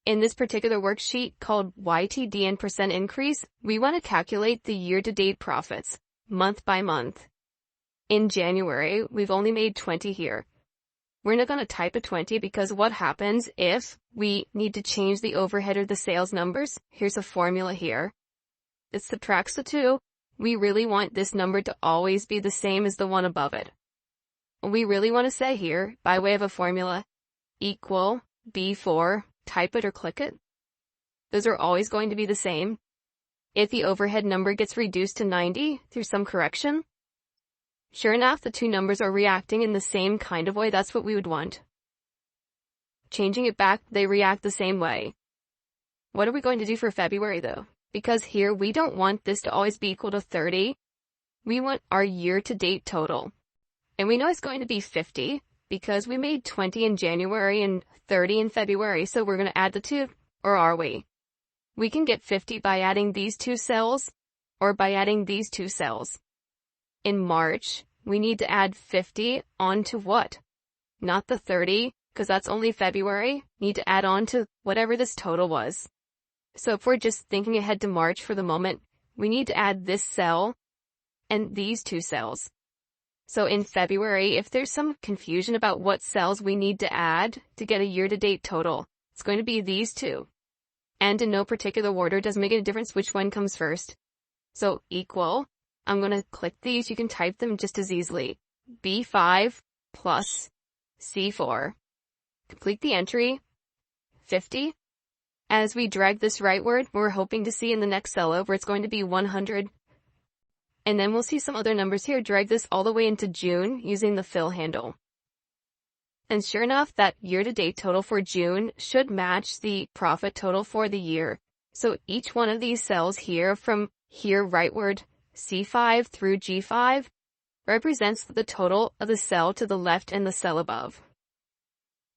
In this particular worksheet called YTD and percent increase, we want to calculate the year-to-date profits, month by month. In January, we've only made 20 here. We're not going to type a 20 because what happens if we need to change the overhead or the sales numbers? Here's a formula here. It subtracts the 2. We really want this number to always be the same as the one above it. We really want to say here, by way of a formula, equal B4, type it or click it. Those are always going to be the same. If the overhead number gets reduced to 90 through some correction, sure enough, the two numbers are reacting in the same kind of way. That's what we would want. Changing it back, they react the same way. What are we going to do for February though? Because here we don't want this to always be equal to 30. We want our year-to-date total. And we know it's going to be 50 because we made 20 in January and 30 in February. So we're going to add the 2, or are we? We can get 50 by adding these 2 cells or by adding these 2 cells. In March, we need to add 50 onto what? Not the 30, because that's only February. Need to add on to whatever this total was. So if we're just thinking ahead to March for the moment, we need to add this cell and these 2 cells. So in February, if there's some confusion about what cells we need to add to get a year-to-date total, it's going to be these 2. And in no particular order, doesn't make any difference which one comes first. So equal, I'm going to click these. You can type them just as easily. B5 plus C4. Complete the entry. 50. As we drag this rightward, we're hoping to see in the next cell over, it's going to be 100. And then we'll see some other numbers here. Drag this all the way into June using the fill handle. And sure enough, that year-to-date total for June should match the profit total for the year. So each one of these cells here, from here rightward, C5 through G5, represents the total of the cell to the left and the cell above.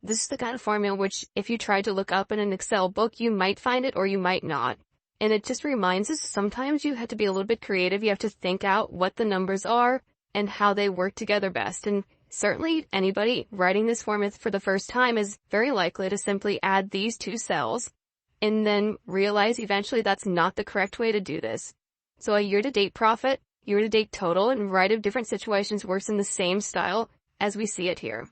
This is the kind of formula which, if you try to look up in an Excel book, you might find it or you might not. And it just reminds us sometimes you have to be a little bit creative. You have to think out what the numbers are and how they work together best. And certainly anybody writing this formula for the first time is very likely to simply add these 2 cells and then realize eventually that's not the correct way to do this. So a year-to-date profit, year-to-date total in a variety of different situations works in the same style as we see it here.